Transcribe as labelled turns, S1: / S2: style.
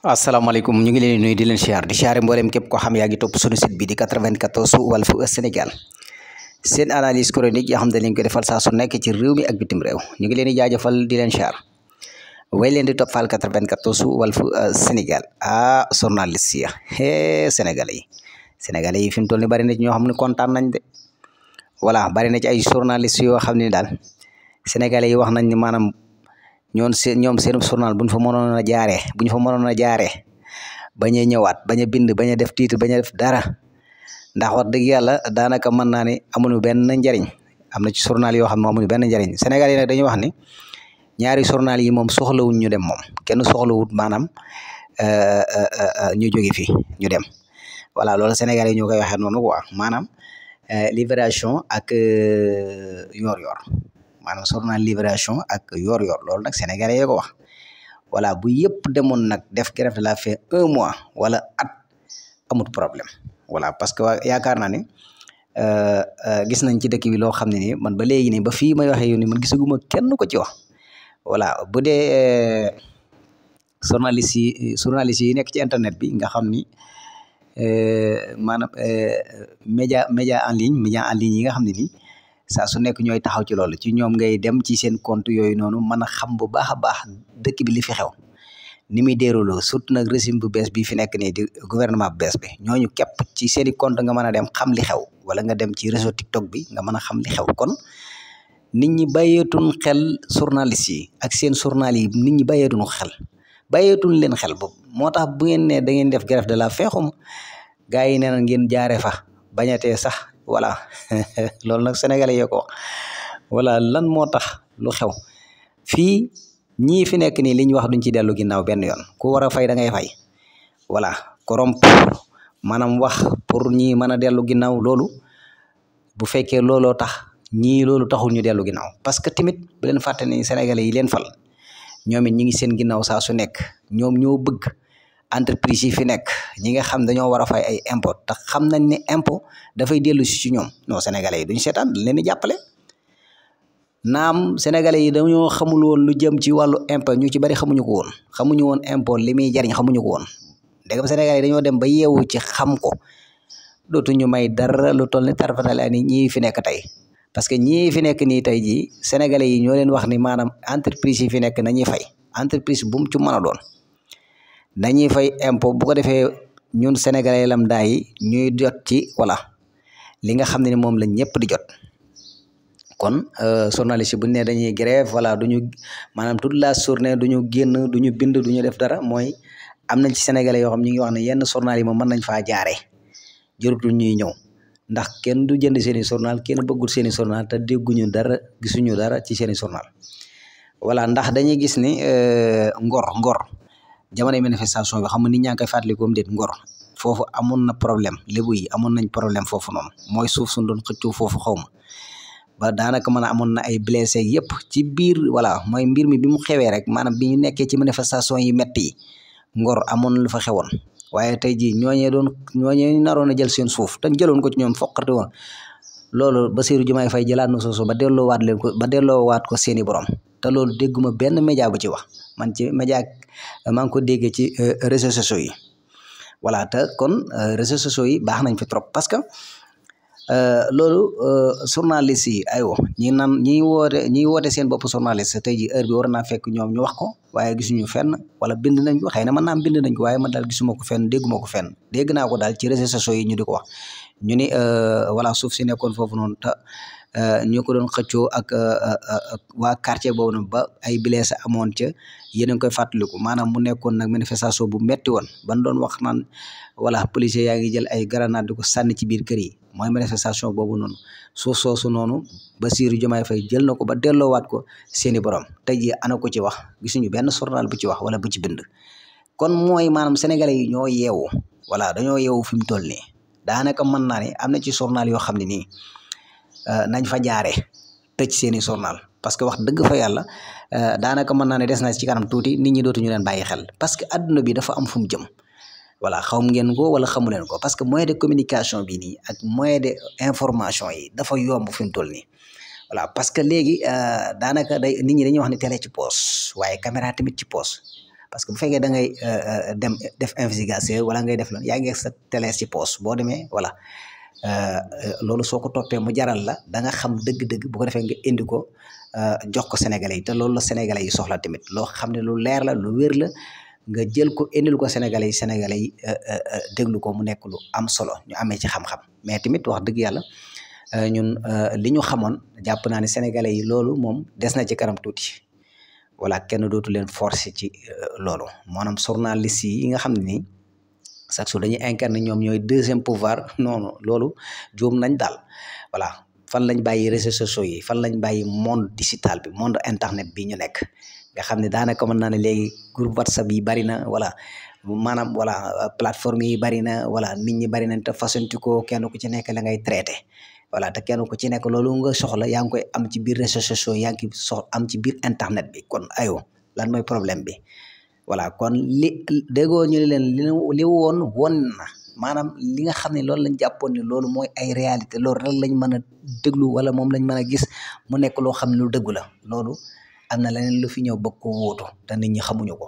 S1: asalaamaaleykum ñu ngi leen di nuyu di leen siyaar di siyaare mboolem képp koo xam yaa ngi topp sunu site bi di 94 Walf Sénégal seen analyse chronique yoo xam ne dañ ko defal saa su nekk ci réew mi ak bitim réew ñu ngi leen di jaajëfal di leen siyaar way leen di toppal 94 Walf Sénégal journaliste ya sénégalais yi fi mu toll ni bari na ci ñoo xam ne kontaan nañ de voilà bari na ci ay journaliste yoo xam ne daal sénégalais yi wax nañ ni maanaam ñoom seen journal bu ñu fa mënoon a jaaree bañ a ñëwaat bañ a bind bañ a def titre bañ a def dara ndax wax dëgg yàlla daanaka mën naa ne amuñu benn njariñ am na ci journal yoo xam ne amuñu benn njariñ Sénégal yi nag dañuy wax ni ñaari journal yi moom soxlawuñ ñu dem moom kenn soxlawut maanaam ñu jóge fi ñu dem voilà loolu Sénégal yi ñoo koy waxee noonu quoi maanaam Libération ak Yoor-Yoor maanaam journal Libération ak Yoor-Yoor loolu nag sénégalais yi ko wax voilà bu yëpp demoon nag def grève de la faim 1 mois wala at amut problème voilà parce que yaakaar naa ne gis nañ ci dëkk bi loo xam ne nii man ba léegi nii ba fii may waxee yow ni man gisaguma kenn ko ci wax voilà bu dee journaliste yi nekk ci internet bi nga xam ni maanaam média en ligne yi nga xam ne nii saa su nekk ñooy taxaw ci loolu ci ñoom ngay dem ci seen compte yooyu noonu mën a xam bu baax a baax dëkk bi li fi xew ni muy déroulé surtout nag régime bu bees bi fi nekk nii di gouvernement bu bees bi ñooñu képp ci seen i compte nga mën a dem xam li xew wala nga dem ci réseau TikTok bi nga mën a xam li xew kon nit ñi bàyyeetuñ xel journaliste yi ak seen journal yi nit ñi bàyyeetuñ leen xel boobu moo tax bu ngeen ne da ngeen def grève de la faim xum gars yi nee na ngeen jaaree fa bañatee sax voilà loolu nag sénégalais yoo ko wax voilà lan moo tax lu xew fii ñii fi nekk nii li ñu wax duñ ci dellu ginnaaw benn yoon ku war a fay da ngay fay voilà corrompre maanaam wax pour ñii mën a dellu ginnaaw loolu bu fekkee looloo tax ñii loolu taxul ñu dellu ginnaaw parce que tamit bu leen fàtte ni sénégalais yi leen fal ñoom it ñi ngi seen ginnaaw saa su nekk ñoom ñoo bëgg entreprise yi fi nekk ñi nga xam dañoo war a fay ay impôt te xam nañ ne impôt dafay dellu si ci ñoom non sénégalais yi duñ seetaan dañ leen di jàppale naam sénégalais yi dañoo xamul woon lu jëm ci wàllu impôt ñu ci bari xamuñu ko woon impôt li muy jariñ xamuñu ko woon ndegam sénégalais yi dañoo dem ba yeewu ci xam ko dootuñu may dara lu toll ni tarfatal ani ñii fi nekk tey parce que ñii fi nekk nii tey jii sénégalais yi ñoo leen wax ni maanaam entreprise yi fi nekk nañuy fay entreprise bu mu ci mën a doon dañuy fay impôt bu ko defee ñun sénégalais lam daa yi ñuy jot ci voilà li nga xam ne ni moom la ñëpp di jot kon journaliste bu ne dañuy grève voilà duñu maanaam toute la journée duñu génn duñu bind duñu def dara mooy am nañ ci sénégalais yoo xam ñu ngi wax ne yenn journal yi moom mën nañ faa jaaree jërutul ñuy ñëw ndax kenn du jënd seeni journal kenn bëggul seeni journal te dégguñu dara gisuñu dara ci seeni journal voilà ndax dañuy gis ni ngor jamono manifestation bi xam nga nit ñaa ngi koy fàttalikoom déet Ngor foofu amoon na problème lébu yi amoon nañ problème foofu noonu mooy suuf suñ doon xëccoo foofu xaw ma ba daanaka mën a amoon na ay blessé yëpp ci biir voilà mooy mbir mi bi mu xewee rek maanaam bi ñu nekkee ci manifestation yi métti yi Ngor amoon na lu fa xewoon waaye tey jii ñooñee naroon a jël seen suuf te jëloon ko ci ñoom foqate woon loolu Bassirou Diomaye Faye jëlaat na soosu ba delloowaat ko seeni borom te loolu dégguma benn média bu ci wax man ci média maa ngi ko déggee ci réseaux sociaux yi voilà te kon réseaux sociaux yi baax nañ fi trop parce que loolu journaliste yi aywa ñi woote seen bopp journaliste tey ji heure bi war naa fekk ñoom ñu wax ko waaye gisuñu fenn wala bind nañ ko xëy na mën naa am bind nañ ko waaye man daal gisuma ko fenn dégguma ko fenn dégg naa ko daal ci réseaux sociaux yi ñu di ko wax ñu ni voilà suuf si nekkoon foofu noonu te ñu ko doon xëccoo ak waa quartier boobu noonu ba ay blessé amoon ca yéen a ngi koy fàttaliku maanaam mu nekkoon nag manifestation bu metti woon ban doon wax naan voilà policier yaa ngi jël ay grenade di ko sànni ci biir kër yi mooy manifestation boobu noonu suuf soosu noonu Bassirou Diomaye Faye jël na ko ba delloowaat ko seeni borom tey jii ana ko ci wax gisuñu benn journal bu ci wax wala bu ci bind kon mooy maanaam sénégalais yi ñoo yeewu voilà dañoo yeewu fi mu toll nii daanaka mën naa ne am na ci journal yoo xam ne nii nañ fa jaaree tëj seeni journal parce que wax dëgg fa yàlla daanaka mën naa ne des na ci kanam tuuti nit ñi dootuñu leen bàyyi xel parce que adduna bi dafa am fu mu jëm voilà xam ngeen ko wala xamu leen ko parce que moyen de communication bi nii ak moyen de information yi dafa yomb fi mu toll nii voilà parce que léegi daanaka nit ñi dañuy wax ne télé ci poos waaye caméra tamit ci poos parce que bu fekkee da ngay dem def investigation wala ngay def loolu yaa ngi sa télé ci poche boo demee voilà loolu soo ko toppee mu jaral la da nga xam dëgg-dëgg bu ko defee nga indi ko jox ko Sénégalais yi te loolu la Sénégalais yi soxla tamit loo xam ne lu leer la lu wér la nga jël ko indil ko Sénégalais yi déglu ko mu nekk lu am solo ñu amee ci xam-xam mais tamit wax dëgg yàlla ñun li ñu xamoon jàpp naa ne Sénégalais yi loolu moom des na ci kanam tuuti voilà kenn dootu leen forcer ci loolu maanaam journaliste yi nga xam ne nii chaque jour dañuy incarner ñoom ñooy deuxième pouvoir non loolu juum nañ daal voilà fan lañ bàyyi réseaux sociaux yi fan lañ bàyyi monde digital bi monde internet bi ñu nekk nga xam ne daanaka mën naa ne léegi groupe WhatsApp yi bari na voilà maanaam voilà plateforme yi bari na voilà nit ñi bari nañ te façonti ko kenn ku ci nekk la ngay traité voilà te kenn ku ci nekk loolu nga soxla yaa ngi koy am ci biir réseaux sociaux yaa ngi am ci biir internet bi kon ayo lan mooy problème bi voilà kon li déggoo ñu leen li woon na maanaam li nga xam ne loolu lañ jàppoon ne loolu mooy ay réalité loolu rek lañ mën a déglu wala moom lañ mën a gis mu nekk loo xam ne lu dëggu la loolu am na leneen lu fi ñëw bëgg ko wóotu te nit ñi xamuñu ko